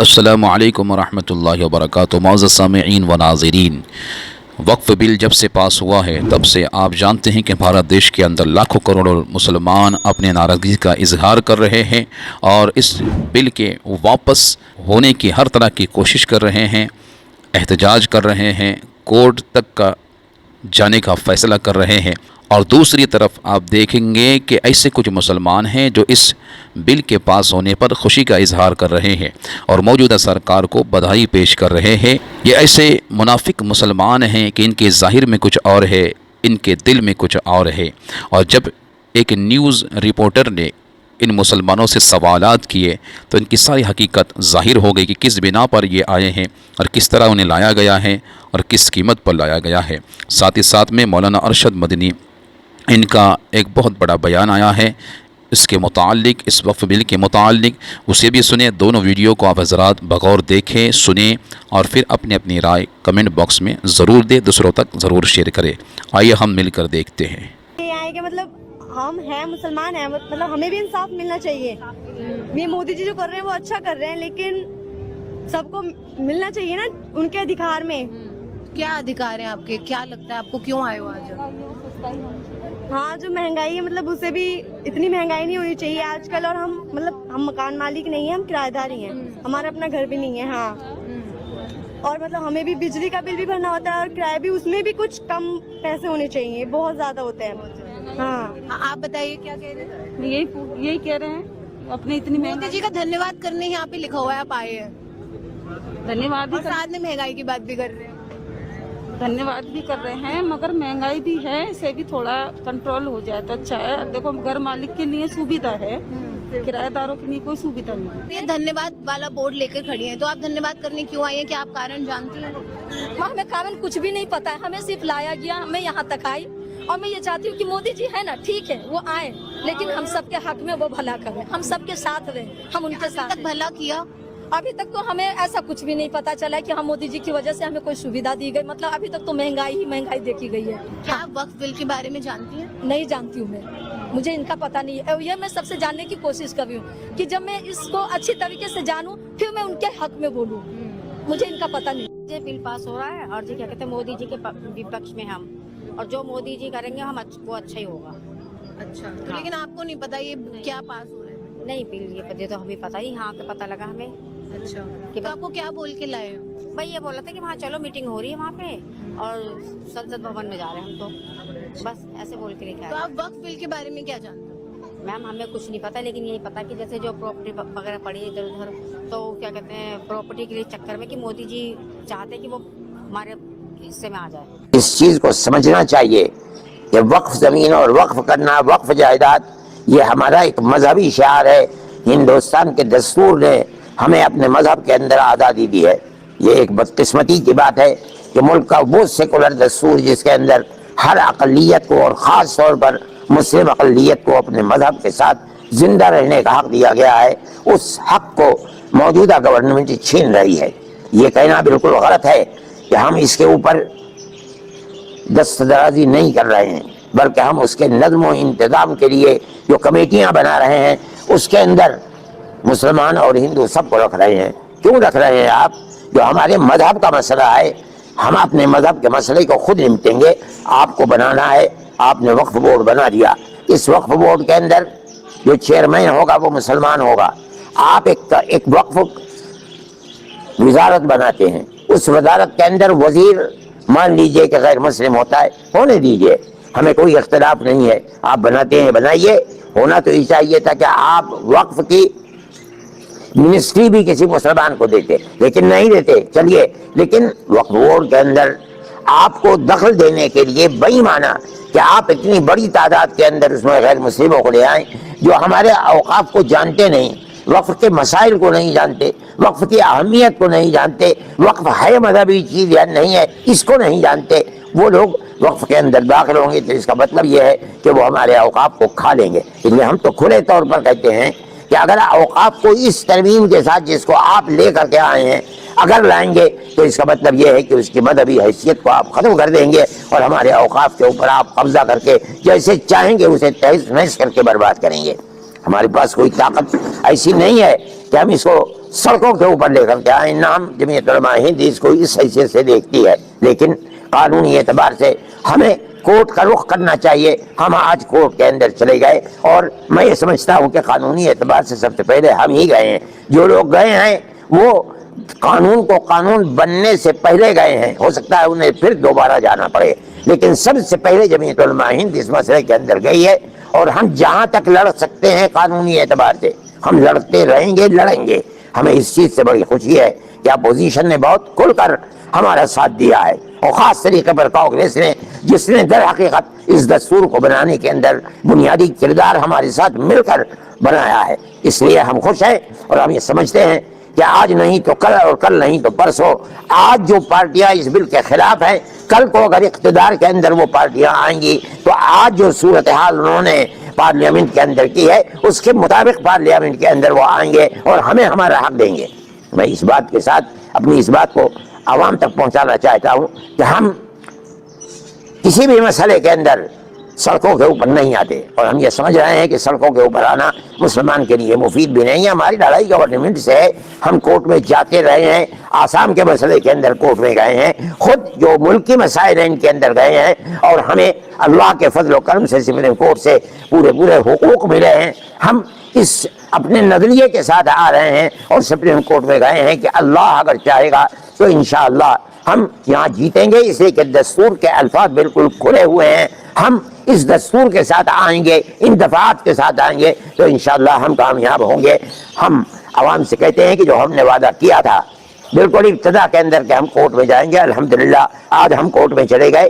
السلام علیکم ورحمۃ اللہ وبرکاتہ۔ معزز سامعین و ناظرین، وقف بل جب سے پاس ہوا ہے تب سے آپ جانتے ہیں کہ بھارت دیش کے اندر لاکھوں کروڑوں مسلمان اپنے ناراضگی کا اظہار کر رہے ہیں اور اس بل کے واپس ہونے کی ہر طرح کی کوشش کر رہے ہیں، احتجاج کر رہے ہیں، کورٹ تک کا جانے کا فیصلہ کر رہے ہیں۔ اور دوسری طرف آپ دیکھیں گے کہ ایسے کچھ مسلمان ہیں جو اس بل کے پاس ہونے پر خوشی کا اظہار کر رہے ہیں اور موجودہ سرکار کو بدھائی پیش کر رہے ہیں۔ یہ ایسے منافق مسلمان ہیں کہ ان کے ظاہر میں کچھ اور ہے، ان کے دل میں کچھ اور ہے۔ اور جب ایک نیوز رپورٹر نے ان مسلمانوں سے سوالات کیے تو ان کی ساری حقیقت ظاہر ہو گئی کہ کس بنا پر یہ آئے ہیں اور کس طرح انہیں لایا گیا ہے اور کس قیمت پر لایا گیا ہے۔ ساتھ ہی ساتھ میں مولانا ارشد مدنی ان کا ایک بہت بڑا بیان آیا ہے اس کے متعلق، اس وقف بل کے متعلق، اسے بھی سنیں۔ دونوں ویڈیو کو آپ حضرات بغور دیکھیں، سنیں اور پھر اپنی اپنی رائے کمنٹ باکس میں ضرور دیں، دوسروں تک ضرور شیئر کریں۔ آئیے ہم مل کر دیکھتے ہیں۔ یہ آئے کہ مطلب ہم ہیں مسلمان ہیں، مطلب ہمیں بھی انصاف ملنا چاہیے۔ یہ مودی جی جو کر رہے ہیں وہ اچھا کر رہے ہیں، لیکن سب کو ملنا چاہیے نا ان کے ادھیکار میں۔ کیا ادھیکار ہیں آپ کے؟ کیا لگتا ہے آپ کو کیوں آئے ہو آج؟ ہاں، جو مہنگائی ہے مطلب اسے بھی اتنی مہنگائی نہیں ہونی چاہیے آج کل، اور ہم مکان مالک نہیں ہیں، ہم کرایہ دار ہی ہیں، ہمارا اپنا گھر بھی نہیں ہے۔ ہاں، اور مطلب ہمیں بھی بجلی کا بل بھی بھرنا ہوتا ہے اور کرایہ بھی، اس میں بھی کچھ کم پیسے ہونے چاہیے، بہت زیادہ ہوتے ہیں۔ ہاں، آپ بتائیے کیا کہہ رہے ہیں؟ یہی کہہ رہے ہیں اپنے اتنی مودی جی کا دھنیہ واد کرنے یہاں پہ لکھا ہوا ہے، آپ آئے ہیں دھنیہ واد اور ساتھ میں مہنگائی کی بات بھی کر رہے ہیں۔ دھنیہ واد بھی کر رہے ہیں، مگر مہنگائی بھی ہے، اسے بھی تھوڑا کنٹرول ہو جائے تو اچھا ہے۔ دیکھو گھر مالک کے لیے سویدھا ہے، کرایہ داروں کے لیے کوئی سویدھا نہیں ہے۔ یہ دھنیہ واد والا بورڈ لے کر کھڑی ہیں، تو آپ دھنیہ واد کرنے کیوں آئی ہیں؟ کیا آپ کارن جانتی ہیں؟ ہمیں کارن کچھ بھی نہیں پتا ہے، ہمیں صرف لایا گیا، میں یہاں تک آئی اور میں یہ چاہتی ہوں کہ مودی جی ہے نا، ٹھیک ہے وہ آئیں لیکن ہم سب کے حق میں وہ بھلا کریں، ہم سب کے ساتھ رہیں، ہم ان کے ساتھ تک بھلا کیا؟ ابھی تک تو ہمیں ایسا کچھ بھی نہیں پتا چلا ہے کہ ہم مودی جی کی وجہ سے ہمیں کوئی سویدھا دی گئی، مطلب ابھی تک تو مہنگائی ہی مہنگائی دیکھی گئی ہے۔ کیا آپ وقف بل کے بارے میں جانتی ہیں؟ نہیں جانتی ہوں میں، مجھے ان کا پتہ نہیں ہے، یہ میں سب سے جاننے کی کوشش کر رہی ہوں کہ جب میں اس کو اچھی طریقے سے جانوں پھر میں ان کے حق میں بولوں، مجھے ان کا پتہ نہیں۔ یہ بل پاس ہو رہا ہے اور جی کیا کہتے ہیں مودی جی کے وپکش میں ہم، اور جو مودی جی کریں گے ہم وہ اچھا ہی ہوگا۔ اچھا، لیکن آپ کو نہیں پتا یہ کیا پاس ہو رہا ہے؟ نہیں بل یہ تو ہمیں پتہ ہی، یہاں پہ پتہ لگا ہمیں اچھا، تو آپ کو کیا بول کے لائے ہو؟ بھائی یہ بولا تھا کہ وہاں چلو میٹنگ ہو رہی ہے وہاں پہ اور سنسد بھون میں جا رہے ہیں ہم، تو بس ایسے بول کے لے کے تو آئے۔ آپ وقف بل کے بارے میں کیا جانتے ہیں؟ میم ہمیں کچھ نہیں پتا، لیکن یہی پتا کہ جیسے جو پراپرٹی وغیرہ پڑی ہے ادھر ادھر، تو کیا کہتے ہیں پراپرٹی کے لیے چکر میں کہ مودی جی چاہتے ہیں کہ وہ ہمارے حصے میں آ جائے۔ اس چیز کو سمجھنا چاہیے کہ وقف زمین اور وقف کرنا، وقف جائیداد، یہ ہمارا ایک مذہبی شعار ہے۔ ہندوستان کے دستور نے ہمیں اپنے مذہب کے اندر آزادی دی ہے۔ یہ ایک بدقسمتی کی بات ہے کہ ملک کا وہ سیکولر دستور جس کے اندر ہر اقلیت کو اور خاص طور پر مسلم اقلیت کو اپنے مذہب کے ساتھ زندہ رہنے کا حق دیا گیا ہے، اس حق کو موجودہ گورنمنٹ چھین رہی ہے۔ یہ کہنا بالکل غلط ہے کہ ہم اس کے اوپر دستدرازی نہیں کر رہے ہیں، بلکہ ہم اس کے نظم و انتظام کے لیے جو کمیٹیاں بنا رہے ہیں اس کے اندر مسلمان اور ہندو سب کو رکھ رہے ہیں۔ کیوں رکھ رہے ہیں آپ؟ جو ہمارے مذہب کا مسئلہ ہے، ہم اپنے مذہب کے مسئلے کو خود نمٹیں گے۔ آپ کو بنانا ہے، آپ نے وقف بورڈ بنا دیا، اس وقف بورڈ کے اندر جو چیئرمین ہوگا وہ مسلمان ہوگا۔ آپ ایک وقف وزارت بناتے ہیں، اس وزارت کے اندر وزیر مان لیجئے کہ غیر مسلم ہوتا ہے، ہونے دیجئے، ہمیں کوئی اختلاف نہیں ہے۔ آپ بناتے ہیں بنائیے، ہونا تو یہ چاہیے تھا کہ آپ وقف کی منسٹری بھی کسی مسلمان کو دیتے، لیکن نہیں دیتے۔ چلیے، لیکن وقف بورڈ کے اندر آپ کو دخل دینے کے لیے بے معنی کہ آپ اتنی بڑی تعداد کے اندر اس میں غیر مسلموں کو لے آئیں جو ہمارے اوقاف کو جانتے نہیں، وقف کے مسائل کو نہیں جانتے، وقف کی اہمیت کو نہیں جانتے، وقف ہے مذہبی چیز یا نہیں ہے اس کو نہیں جانتے، وہ لوگ وقف کے اندر داخل ہوں گے تو اس کا مطلب یہ ہے کہ وہ ہمارے اوقاف کو کھا لیں گے۔ اس لیے ہم تو کھلے طور پر کہتے ہیں کہ اگر اوقاف کو اس ترمیم کے ساتھ جس کو آپ لے کر کے آئے ہیں اگر لائیں گے تو اس کا مطلب یہ ہے کہ اس کی مذہبی حیثیت کو آپ ختم کر دیں گے اور ہمارے اوقاف کے اوپر آپ قبضہ کر کے جیسے چاہیں گے اسے تہس نہس کر کے برباد کریں گے۔ ہمارے پاس کوئی طاقت ایسی نہیں ہے کہ ہم اس کو سڑکوں کے اوپر لے کر کے آئے. نام جمعیت علماء ہند اس کو اس حیثیت سے دیکھتی ہے, لیکن قانونی اعتبار سے ہمیں کورٹ کا رخ کرنا چاہیے. ہم آج کورٹ کے اندر چلے گئے اور میں یہ سمجھتا ہوں کہ قانونی اعتبار سے سب سے پہلے ہم ہی گئے ہیں. جو لوگ گئے ہیں وہ قانون کو قانون بننے سے پہلے گئے ہیں, ہو سکتا ہے انہیں پھر دوبارہ جانا پڑے, لیکن سب سے پہلے جمعیت علماء ہند اس مسئلے کے اندر گئی ہے. اور ہم جہاں تک لڑ سکتے ہیں قانونی اعتبار سے ہم لڑتے رہیں گے, لڑیں گے. ہمیں اس چیز سے بڑی خوشی ہے کہ اپوزیشن نے بہت کھل کر ہمارا ساتھ دیا ہے, اور خاص طریقے پر کانگریس نے, جس نے در حقیقت اس دستور کو بنانے کے اندر بنیادی کردار ہمارے ساتھ مل کر بنایا ہے. اس لیے ہم خوش ہیں اور ہم یہ سمجھتے ہیں کہ آج نہیں تو کل اور کل نہیں تو پرسوں, آج جو پارٹیاں اس بل کے خلاف ہیں, کل کو اگر اقتدار کے اندر وہ پارٹیاں آئیں گی تو آج جو صورتحال انہوں نے پارلیمنٹ کے اندر کی ہے اس کے مطابق پارلیمنٹ کے اندر وہ آئیں گے اور ہمیں ہمارا حق دیں گے. میں اس بات کے ساتھ اپنی اس بات کو عوام تک پہنچانا چاہتا ہوں کہ ہم کسی بھی مسئلے کے اندر سڑکوں کے اوپر نہیں آتے, اور ہم یہ سمجھ رہے ہیں کہ سڑکوں کے اوپر آنا مسلمان کے لیے مفید بھی نہیں ہے. ہماری لڑائی گورنمنٹ سے ہے, ہم کورٹ میں جاتے رہے ہیں, آسام کے مسئلے کے اندر کورٹ میں گئے ہیں, خود جو ملکی مسائل ہیں ان کے اندر گئے ہیں, اور ہمیں اللہ کے فضل و کرم سے سپریم کورٹ سے پورے حقوق ملے ہیں. ہم اس اپنے نظریے کے ساتھ آ رہے ہیں اور سپریم کورٹ میں گئے ہیں کہ اللہ اگر چاہے گا تو انشاءاللہ ہم یہاں جیتیں گے, اس لیے کہ دستور کے الفاظ بالکل کھلے ہوئے ہیں. ہم اس دستور کے ساتھ آئیں گے, ان دفعات کے ساتھ آئیں گے تو انشاءاللہ ہم کامیاب ہوں گے. ہم عوام سے کہتے ہیں کہ جو ہم نے وعدہ کیا تھا بالکل ابتدا کے اندر کہ ہم کورٹ میں جائیں گے, الحمدللہ آج ہم کورٹ میں چلے گئے.